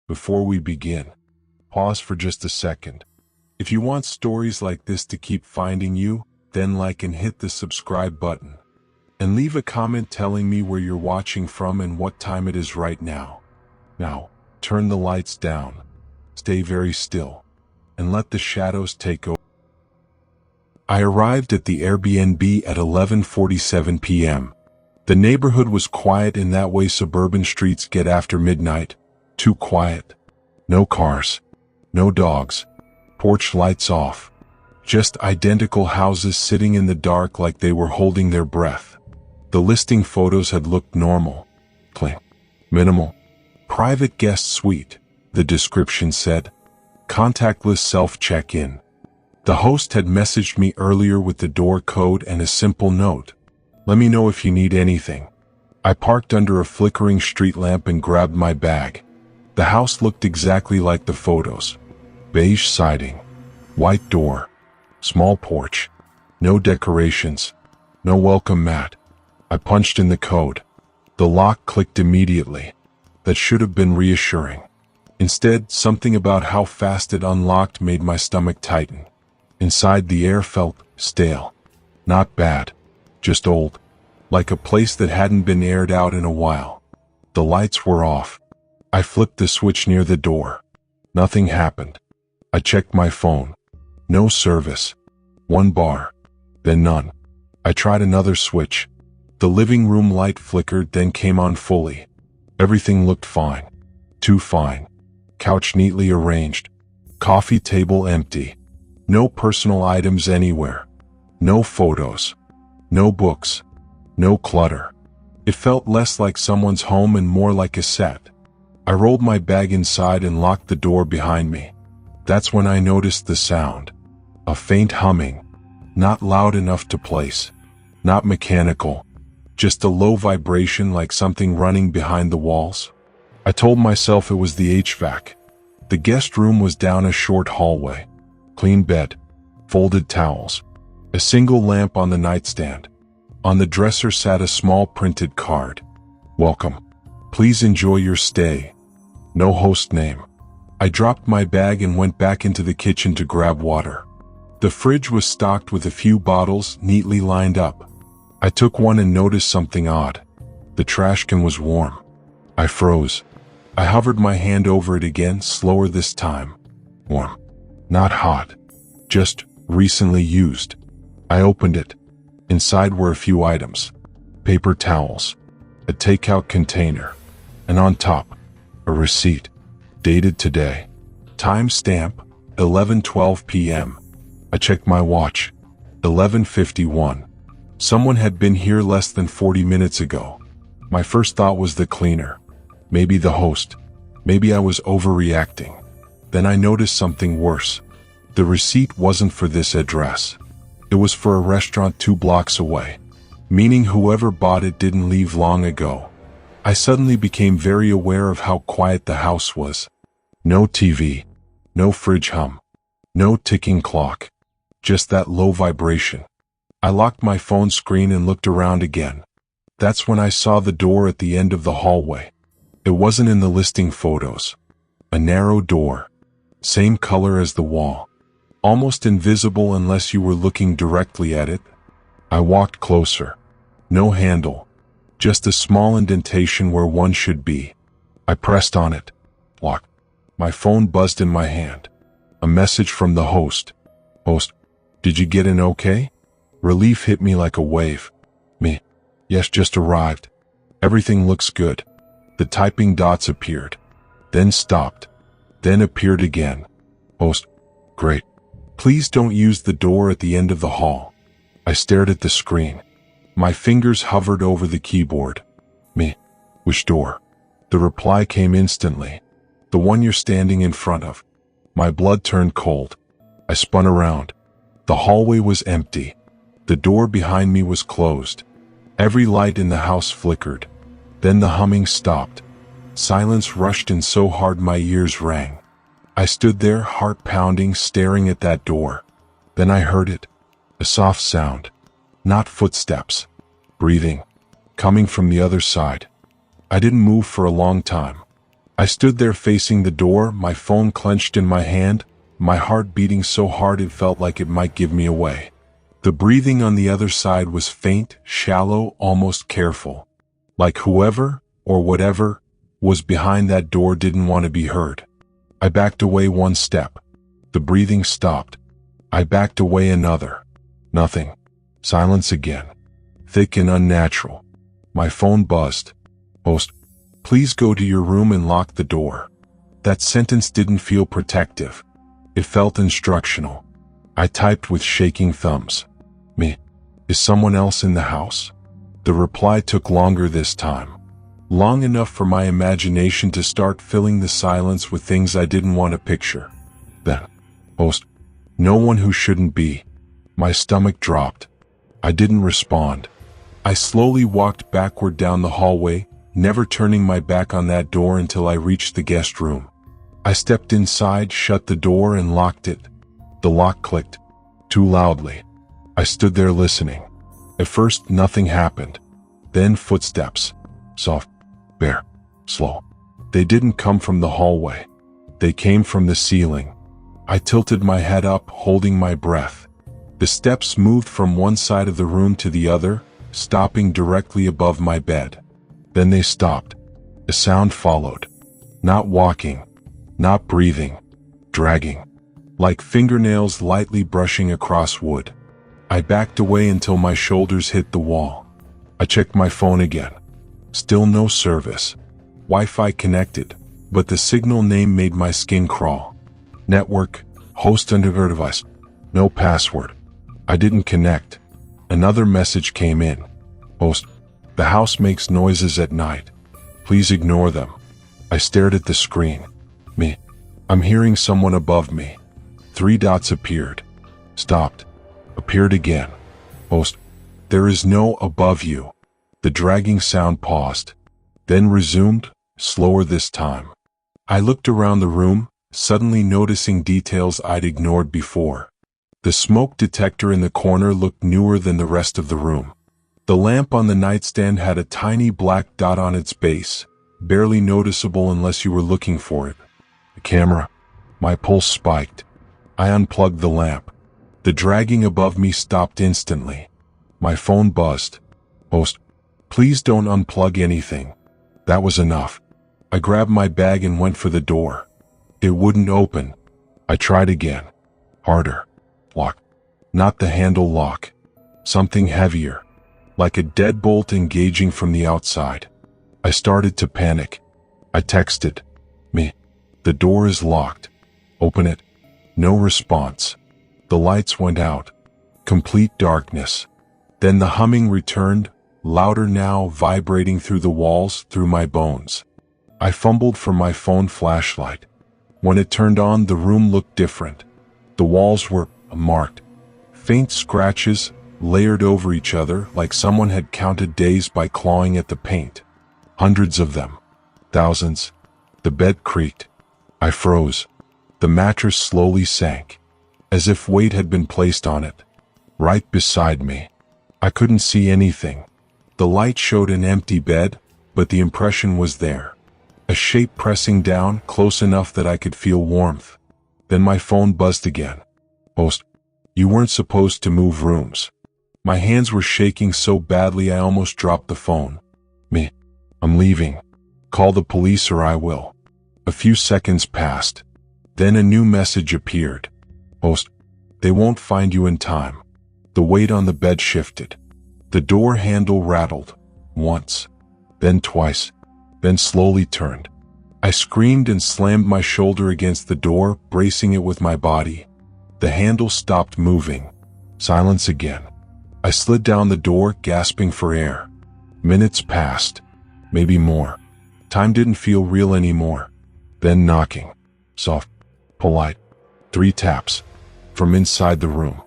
Before we begin, pause for just a second. If you want stories like this to keep finding you, then like and hit the subscribe button. And leave a comment telling me where you're watching from and what time it is right now. Now, turn the lights down, stay very still, and let the shadows take over. I arrived at the Airbnb at 11:47 p.m. The neighborhood was quiet in that way suburban streets get after midnight. Too quiet. No cars. No dogs. Porch lights off. Just identical houses sitting in the dark like they were holding their breath. The listing photos had looked normal. Clean. Minimal. Private guest suite, the description said. Contactless self-check-in. The host had messaged me earlier with the door code and a simple note. Let me know if you need anything. I parked under a flickering street lamp and grabbed my bag. The house looked exactly like the photos. Beige siding. White door. Small porch. No decorations. No welcome mat. I punched in the code. The lock clicked immediately. That should have been reassuring. Instead, something about how fast it unlocked made my stomach tighten. Inside, the air felt stale. Not bad. Just old. Like a place that hadn't been aired out in a while. The lights were off. I flipped the switch near the door. Nothing happened. I checked my phone. No service. One bar. Then none. I tried another switch. The living room light flickered, then came on fully. Everything looked fine. Too fine. Couch neatly arranged. Coffee table empty. No personal items anywhere. No photos. No books. No clutter. It felt less like someone's home and more like a set. I rolled my bag inside and locked the door behind me. That's when I noticed the sound. A faint humming. Not loud enough to place. Not mechanical. Just a low vibration like something running behind the walls. I told myself it was the HVAC. The guest room was down a short hallway. Clean bed. Folded towels. A single lamp on the nightstand. On the dresser sat a small printed card. Welcome. Please enjoy your stay. No host name. I dropped my bag and went back into the kitchen to grab water. The fridge was stocked with a few bottles neatly lined up. I took one and noticed something odd. The trash can was warm. I froze. I hovered my hand over it again, slower this time. Warm. Not hot. Just recently used. I opened it. Inside were a few items. Paper towels. A takeout container. And on top, a receipt. Dated today. Timestamp, 11:12 p.m. I checked my watch. 11:51. Someone had been here less than 40 minutes ago. My first thought was the cleaner. Maybe the host. Maybe I was overreacting. Then I noticed something worse. The receipt wasn't for this address. It was for a restaurant 2 blocks away. Meaning whoever bought it didn't leave long ago. I suddenly became very aware of how quiet the house was. No TV. No fridge hum. No ticking clock. Just that low vibration. I locked my phone screen and looked around again. That's when I saw the door at the end of the hallway. It wasn't in the listing photos. A narrow door. Same color as the wall. Almost invisible unless you were looking directly at it. I walked closer. No handle. Just a small indentation where one should be. I pressed on it. Locked. My phone buzzed in my hand. A message from the host. Host, did you get in okay? Relief hit me like a wave. Me. Yes, just arrived. Everything looks good. The typing dots appeared. Then stopped. Then appeared again. Host, great. Please don't use the door at the end of the hall. I stared at the screen. My fingers hovered over the keyboard. Me. Which door? The reply came instantly. The one you're standing in front of. My blood turned cold. I spun around. The hallway was empty. The door behind me was closed. Every light in the house flickered. Then the humming stopped. Silence rushed in so hard my ears rang. I stood there, heart pounding, staring at that door. Then I heard it. A soft sound. Not footsteps. Breathing. Coming from the other side. I didn't move for a long time. I stood there facing the door, my phone clenched in my hand, my heart beating so hard it felt like it might give me away. The breathing on the other side was faint, shallow, almost careful. Like whoever, or whatever, was behind that door didn't want to be heard. I backed away one step. The breathing stopped. I backed away another. Nothing. Silence again. Thick and unnatural. My phone buzzed. Host, please go to your room and lock the door. That sentence didn't feel protective. It felt instructional. I typed with shaking thumbs. Me. Is someone else in the house? The reply took longer this time. Long enough for my imagination to start filling the silence with things I didn't want to picture. Then, host, no one who shouldn't be. My stomach dropped. I didn't respond. I slowly walked backward down the hallway, never turning my back on that door until I reached the guest room. I stepped inside, shut the door, and locked it. The lock clicked. Too loudly. I stood there listening. At first, nothing happened. Then footsteps. Soft, bare, slow. They didn't come from the hallway. They came from the ceiling. I tilted my head up, holding my breath. The steps moved from one side of the room to the other, stopping directly above my bed. Then they stopped. A sound followed. Not walking, not breathing, dragging, like fingernails lightly brushing across wood. I backed away until my shoulders hit the wall. I checked my phone again. Still no service. Wi-Fi connected, but the signal name made my skin crawl. Network, host under device. No password. I didn't connect. Another message came in. Host, the house makes noises at night. Please ignore them. I stared at the screen. Me. I'm hearing someone above me. 3 dots appeared. Stopped. Appeared again. Host, there is no above you. The dragging sound paused. Then resumed, slower this time. I looked around the room, suddenly noticing details I'd ignored before. The smoke detector in the corner looked newer than the rest of the room. The lamp on the nightstand had a tiny black dot on its base, barely noticeable unless you were looking for it. The camera. My pulse spiked. I unplugged the lamp. The dragging above me stopped instantly. My phone buzzed. Host, please don't unplug anything. That was enough. I grabbed my bag and went for the door. It wouldn't open. I tried again. Harder. Lock. Not the handle lock. Something heavier. Like a deadbolt engaging from the outside. I started to panic. I texted. Me. The door is locked. Open it. No response. The lights went out. Complete darkness. Then the humming returned, louder now, vibrating through the walls, through my bones. I fumbled for my phone flashlight. When it turned on, the room looked different. The walls were marked. Faint scratches, layered over each other like someone had counted days by clawing at the paint. Hundreds of them. Thousands. The bed creaked. I froze. The mattress slowly sank, as if weight had been placed on it. Right beside me. I couldn't see anything. The light showed an empty bed, but the impression was there. A shape pressing down, close enough that I could feel warmth. Then my phone buzzed again. Host, you weren't supposed to move rooms. My hands were shaking so badly I almost dropped the phone. Me. I'm leaving. Call the police or I will. A few seconds passed. Then a new message appeared. Host, they won't find you in time. The weight on the bed shifted. The door handle rattled. Once. Then twice. Then slowly turned. I screamed and slammed my shoulder against the door, bracing it with my body. The handle stopped moving. Silence again. I slid down the door, gasping for air. Minutes passed. Maybe more. Time didn't feel real anymore. Then knocking. Soft. Polite. 3 taps. From inside the room.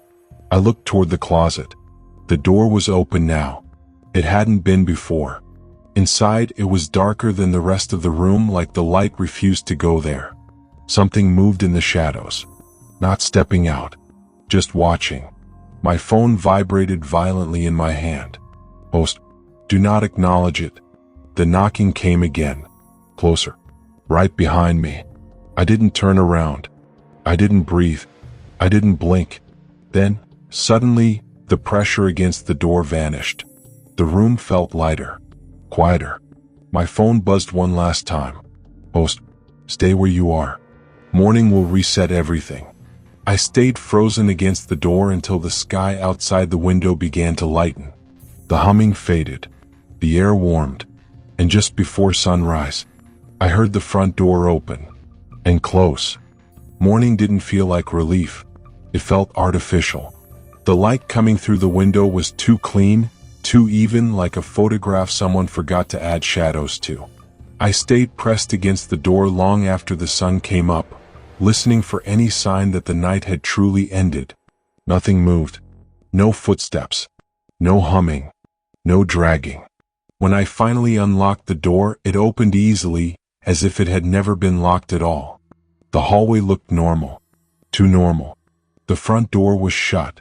I looked toward the closet. The door was open now. It hadn't been before. Inside, it was darker than the rest of the room, like the light refused to go there. Something moved in the shadows. Not stepping out. Just watching. My phone vibrated violently in my hand. Host, do not acknowledge it. The knocking came again. Closer. right behind me. I didn't turn around. I didn't breathe. I didn't blink. Then, suddenly, the pressure against the door vanished. The room felt lighter, quieter. My phone buzzed one last time. Host, stay where you are. Morning will reset everything. I stayed frozen against the door until the sky outside the window began to lighten. The humming faded. The air warmed. And just before sunrise, I heard the front door open and close. Morning didn't feel like relief. It felt artificial. The light coming through the window was too clean, too even, like a photograph someone forgot to add shadows to. I stayed pressed against the door long after the sun came up, listening for any sign that the night had truly ended. Nothing moved. No footsteps. No humming. No dragging. When I finally unlocked the door, it opened easily, as if it had never been locked at all. The hallway looked normal. Too normal. The front door was shut.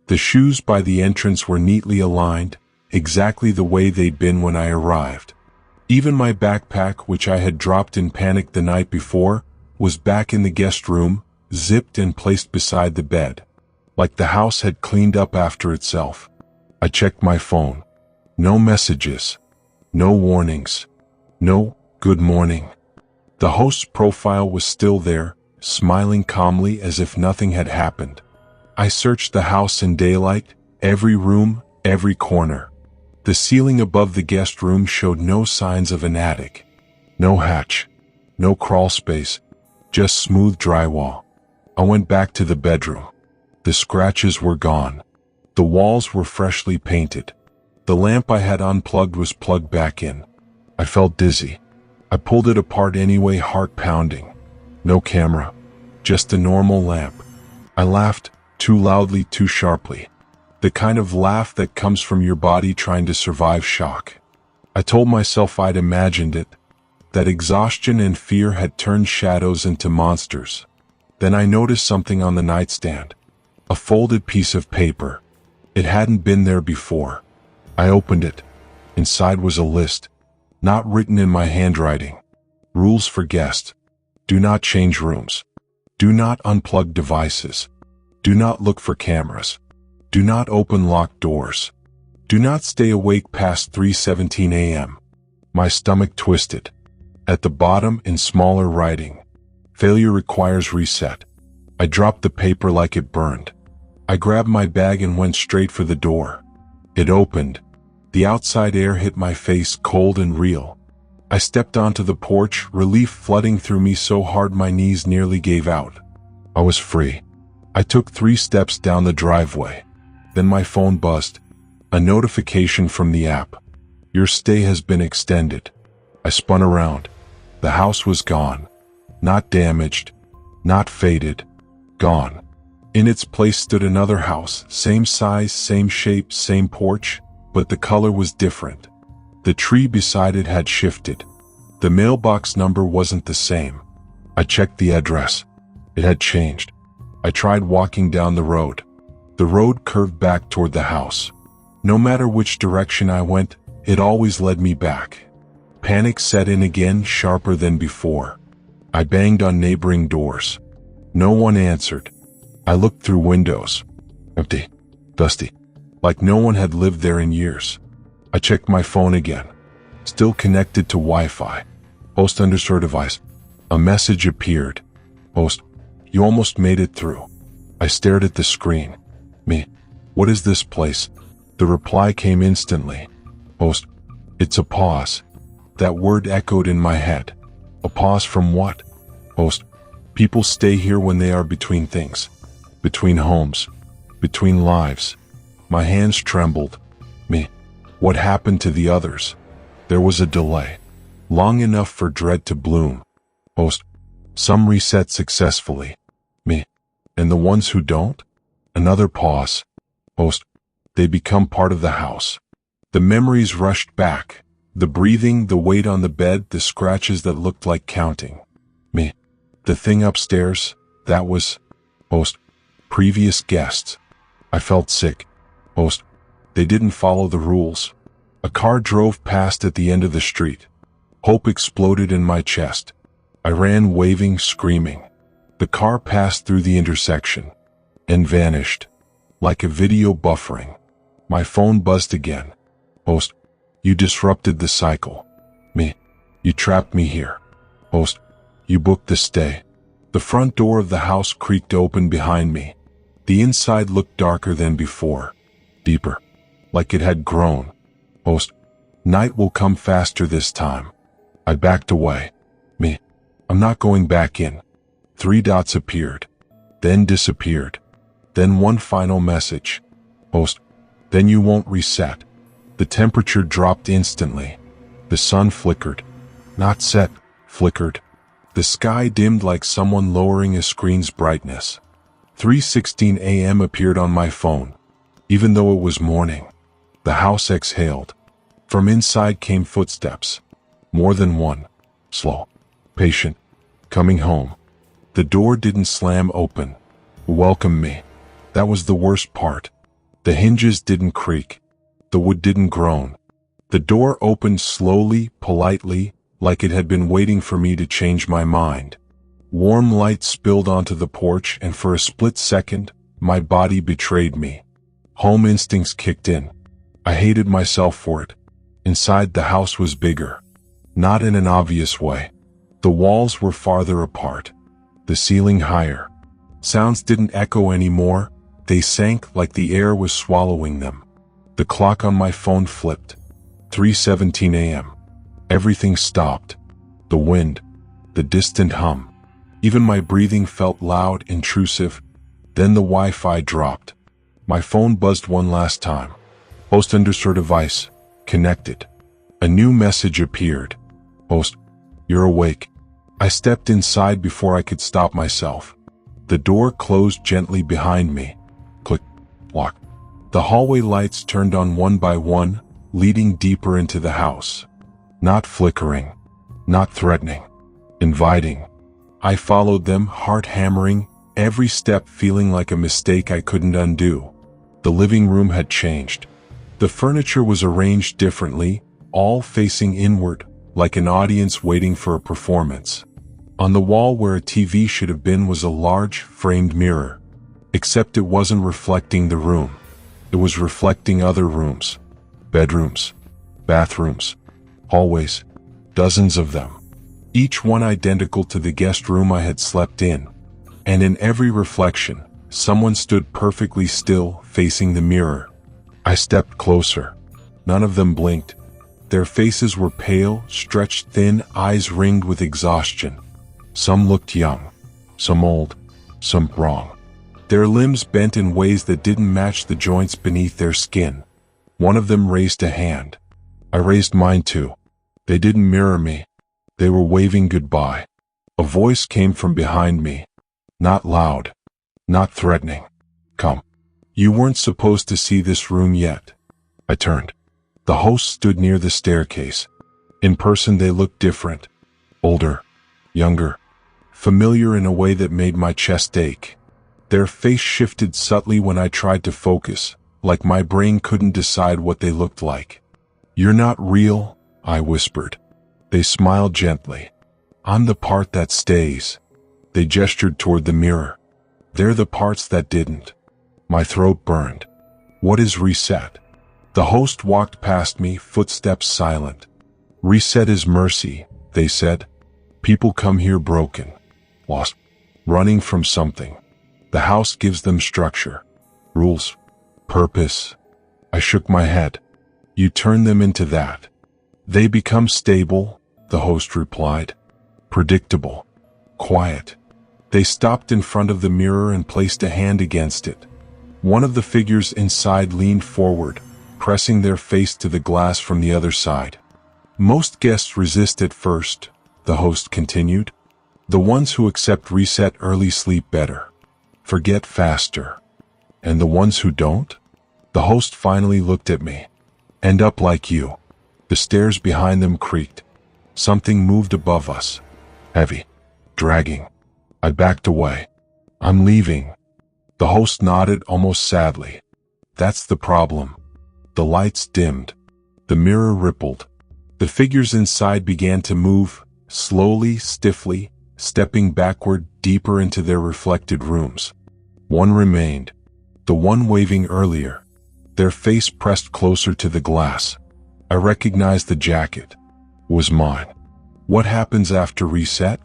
The shoes by the entrance were neatly aligned, exactly the way they'd been when I arrived. Even my backpack, which I had dropped in panic the night before, was back in the guest room, zipped and placed beside the bed. Like the house had cleaned up after itself. I checked my phone. No messages. No warnings. No good morning. The host's profile was still there, smiling calmly as if nothing had happened. I searched the house in daylight, every room, every corner. The ceiling above the guest room showed no signs of an attic. No hatch. No crawl space. Just smooth drywall. I went back to the bedroom. The scratches were gone. The walls were freshly painted. The lamp I had unplugged was plugged back in. I felt dizzy. I pulled it apart anyway, heart pounding. No camera. Just a normal lamp. I laughed, too loudly, too sharply. The kind of laugh that comes from your body trying to survive shock. I told myself I'd imagined it, that exhaustion and fear had turned shadows into monsters. Then I noticed something on the nightstand. A folded piece of paper. It hadn't been there before. I opened it. Inside was a list, not written in my handwriting. Rules for guests. Do not change rooms. Do not unplug devices. Do not look for cameras. Do not open locked doors. Do not stay awake past 3:17 a.m. My stomach twisted. At the bottom, in smaller writing, failure requires reset. I dropped the paper like it burned. I grabbed my bag and went straight for the door. It opened. The outside air hit my face, cold and real. I stepped onto the porch, relief flooding through me so hard my knees nearly gave out. I was free. I took 3 steps down the driveway. Then my phone buzzed. A notification from the app. Your stay has been extended. I spun around. The house was gone. Not damaged. Not faded. Gone. In its place stood another house, same size, same shape, same porch, but the color was different. The tree beside it had shifted. The mailbox number wasn't the same. I checked the address. It had changed. I tried walking down the road. The road curved back toward the house. No matter which direction I went, it always led me back. Panic set in again, sharper than before. I banged on neighboring doors. No one answered. I looked through windows. Empty. Dusty. Like no one had lived there in years. I checked my phone again. Still connected to Wi-Fi. Host underscore device. A message appeared. Host, you almost made it through. I stared at the screen. Me. What is this place? The reply came instantly. Host, it's a pause. That word echoed in my head. A pause from what? Host, people stay here when they are between things. Between homes. Between lives. My hands trembled. Me. What happened to the others? There was a delay. Long enough for dread to bloom. Host, some reset successfully. Me. And the ones who don't? Another pause. Host, they become part of the house. The memories rushed back. The breathing, the weight on the bed, the scratches that looked like counting. Me. The thing upstairs, that was... Host, previous guests. I felt sick. Host, they didn't follow the rules. A car drove past at the end of the street. Hope exploded in my chest. I ran waving, screaming. The car passed through the intersection and vanished, like a video buffering. My phone buzzed again. Host, you disrupted the cycle. Me, you trapped me here. Host, you booked the stay. The front door of the house creaked open behind me. The inside looked darker than before, deeper, like it had grown. Host, night will come faster this time. I backed away. Me, I'm not going back in. 3 dots appeared, then disappeared. Then one final message. Host, then you won't reset. The temperature dropped instantly. The sun flickered. Not set, flickered. The sky dimmed like someone lowering a screen's brightness. 3:16 a.m. appeared on my phone. Even though it was morning, the house exhaled. From inside came footsteps. More than one. Slow. Patient. Coming home. The door didn't slam open. Welcome me. That was the worst part. The hinges didn't creak. The wood didn't groan. The door opened slowly, politely, like it had been waiting for me to change my mind. Warm light spilled onto the porch, and for a split second, my body betrayed me. Home instincts kicked in. I hated myself for it. Inside, the house was bigger. Not in an obvious way. The walls were farther apart. The ceiling higher. Sounds didn't echo anymore. They sank like the air was swallowing them. The clock on my phone flipped. 3:17 a.m. Everything stopped. The wind. The distant hum. Even my breathing felt loud, intrusive. Then the Wi-Fi dropped. My phone buzzed one last time. Host underscore device. Connected. A new message appeared. Host, you're awake. I stepped inside before I could stop myself. The door closed gently behind me. Click. Lock. The hallway lights turned on one by one, leading deeper into the house. Not flickering. Not threatening. Inviting. I followed them, heart hammering, every step feeling like a mistake I couldn't undo. The living room had changed. The furniture was arranged differently, all facing inward, like an audience waiting for a performance. On the wall where a TV should have been was a large, framed mirror. Except it wasn't reflecting the room. It was reflecting other rooms. Bedrooms. Bathrooms. Hallways. Dozens of them. Each one identical to the guest room I had slept in. And in every reflection, someone stood perfectly still, facing the mirror. I stepped closer. None of them blinked. Their faces were pale, stretched thin, eyes ringed with exhaustion. Some looked young, some old, some wrong. Their limbs bent in ways that didn't match the joints beneath their skin. One of them raised a hand. I raised mine too. They didn't mirror me. They were waving goodbye. A voice came from behind me. Not loud. Not threatening. Come. You weren't supposed to see this room yet. I turned. The host stood near the staircase. In person they looked different. Older. Younger. Familiar in a way that made my chest ache. Their face shifted subtly when I tried to focus, like my brain couldn't decide what they looked like. You're not real, I whispered. They smiled gently. I'm the part that stays. They gestured toward the mirror. They're the parts that didn't. My throat burned. What is reset? The host walked past me, footsteps silent. Reset is mercy, they said. People come here broken, lost, running from something. The house gives them structure, rules, purpose. I shook my head. You turn them into that. They become stable, the host replied. Predictable. Quiet. They stopped in front of the mirror and placed a hand against it. One of the figures inside leaned forward, pressing their face to the glass from the other side. Most guests resist at first, the host continued. The ones who accept reset early sleep better. Forget faster. And the ones who don't? The host finally looked at me. End up like you. The stairs behind them creaked. Something moved above us. Heavy. Dragging. I backed away. I'm leaving. The host nodded almost sadly. That's the problem. The lights dimmed. The mirror rippled. The figures inside began to move, slowly, stiffly, stepping backward deeper into their reflected rooms. One remained, the one waving earlier, their face pressed closer to the glass. I recognized the jacket. Was mine. What happens after reset?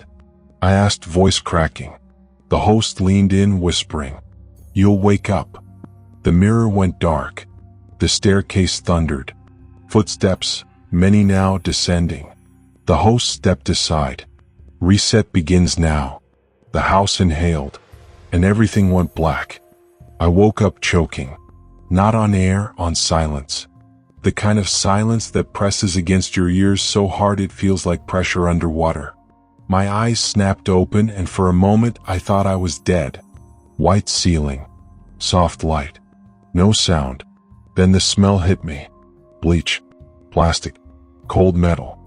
I asked, voice cracking. The host leaned in, whispering, "You'll wake up." The mirror went dark. The staircase thundered. Footsteps, many now, descending. The host stepped aside. "Reset begins now." The house inhaled, and everything went black. I woke up choking. Not on air, on silence. The kind of silence that presses against your ears so hard it feels like pressure underwater. My eyes snapped open, and for a moment I thought I was dead. White ceiling. Soft light. No sound. Then the smell hit me. Bleach. Plastic. Cold metal.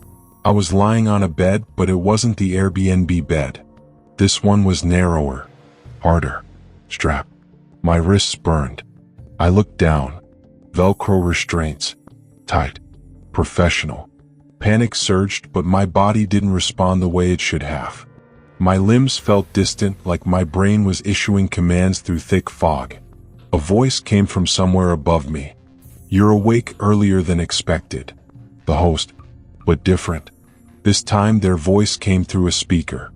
I was lying on a bed, but it wasn't the Airbnb bed. This one was narrower. Harder. Strap. My wrists burned. I looked down. Velcro restraints. Tight. Professional. Panic surged, but my body didn't respond the way it should have. My limbs felt distant, like my brain was issuing commands through thick fog. A voice came from somewhere above me. "You're awake earlier than expected." The host. But different. This time their voice came through a speaker.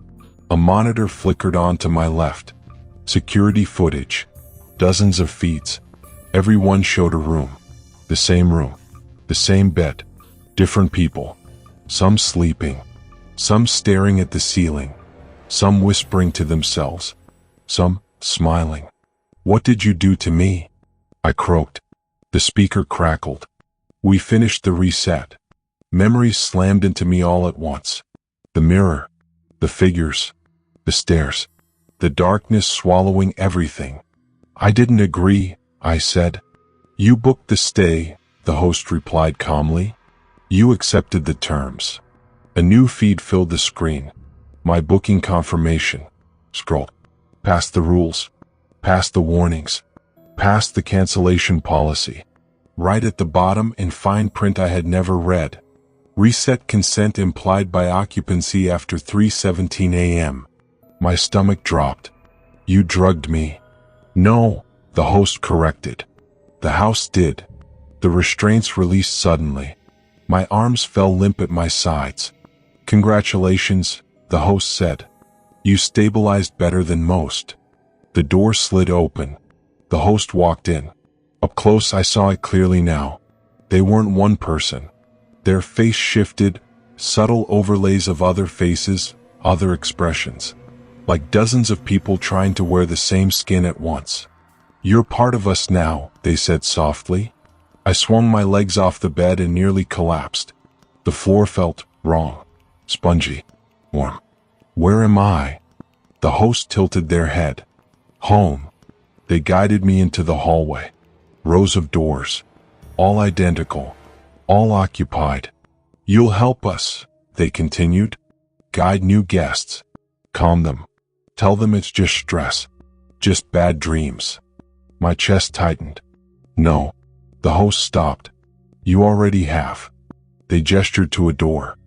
A monitor flickered on to my left. Security footage. Dozens of feeds. Every one showed a room. The same room. The same bed. Different people. Some sleeping. Some staring at the ceiling. Some whispering to themselves. Some smiling. "What did you do to me?" I croaked. The speaker crackled. "We finished the reset." Memories slammed into me all at once. The mirror. The figures. The stairs. The darkness swallowing everything. "I didn't agree," I said. "You booked the stay," the host replied calmly. "You accepted the terms." A new feed filled the screen. My booking confirmation. Scroll. Past the rules. Past the warnings. Past the cancellation policy. Right at the bottom, in fine print I had never read. Reset consent implied by occupancy after 3:17 a.m. My stomach dropped. "You drugged me." "No," the host corrected. "The house did." The restraints released suddenly. My arms fell limp at my sides. "Congratulations," the host said. "You stabilized better than most." The door slid open. The host walked in. Up close I saw it clearly now. They weren't one person. Their face shifted, subtle overlays of other faces, other expressions. Like dozens of people trying to wear the same skin at once. "You're part of us now," they said softly. I swung my legs off the bed and nearly collapsed. The floor felt wrong. Spongy. Warm. "Where am I?" The host tilted their head. "Home." They guided me into the hallway. Rows of doors. All identical. All occupied. "You'll help us," they continued. "Guide new guests. Calm them. Tell them it's just stress. Just bad dreams." My chest tightened. "No." The host stopped. "You already have." They gestured to a door.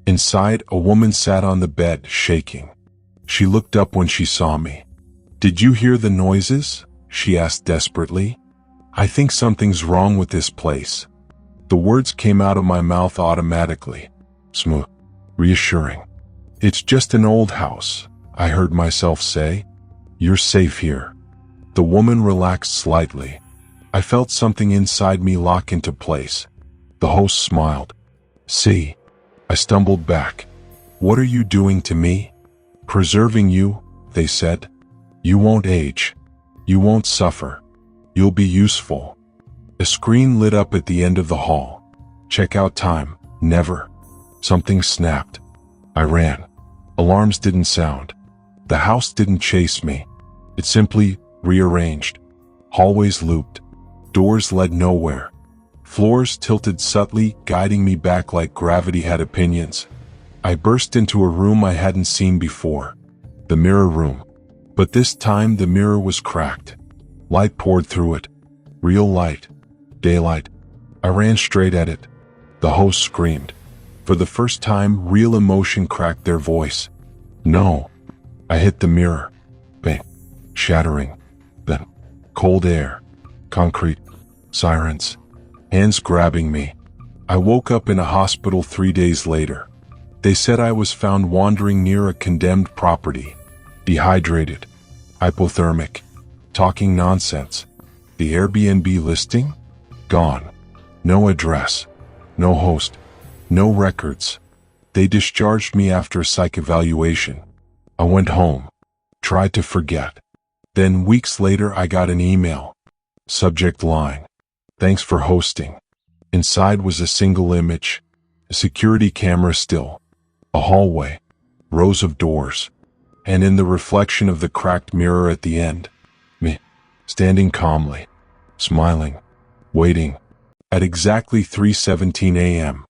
Inside, a woman sat on the bed, shaking. She looked up when she saw me. "Did you hear the noises?" she asked desperately. "I think something's wrong with this place." The words came out of my mouth automatically. Smooth. Reassuring. "It's just an old house," I heard myself say. "You're safe here." The woman relaxed slightly. I felt something inside me lock into place. The host smiled. "See." I stumbled back. "What are you doing to me?" "Preserving you," they said. "You won't age. You won't suffer. You'll be useful." A screen lit up at the end of the hall. Checkout time, never. Something snapped. I ran. Alarms didn't sound. The house didn't chase me. It simply rearranged. Hallways looped. Doors led nowhere. Floors tilted subtly, guiding me back like gravity had opinions. I burst into a room I hadn't seen before. The mirror room. But this time the mirror was cracked. Light poured through it. Real light. Daylight. I ran straight at it. The host screamed. For the first time, real emotion cracked their voice. "No." I hit the mirror. Bang. Shattering. Then cold air. Concrete. Sirens. Hands grabbing me. I woke up in a hospital 3 days later. They said I was found wandering near a condemned property. Dehydrated. Hypothermic. Talking nonsense. The Airbnb listing? Gone. No address. No host. No records. They discharged me after a psych evaluation. I went home. Tried to forget. Then weeks later I got an email. Subject line. Thanks for hosting. Inside was a single image. A security camera still. A hallway. Rows of doors. And in the reflection of the cracked mirror at the end, me, standing calmly, smiling, waiting. At exactly 3:17 a.m.,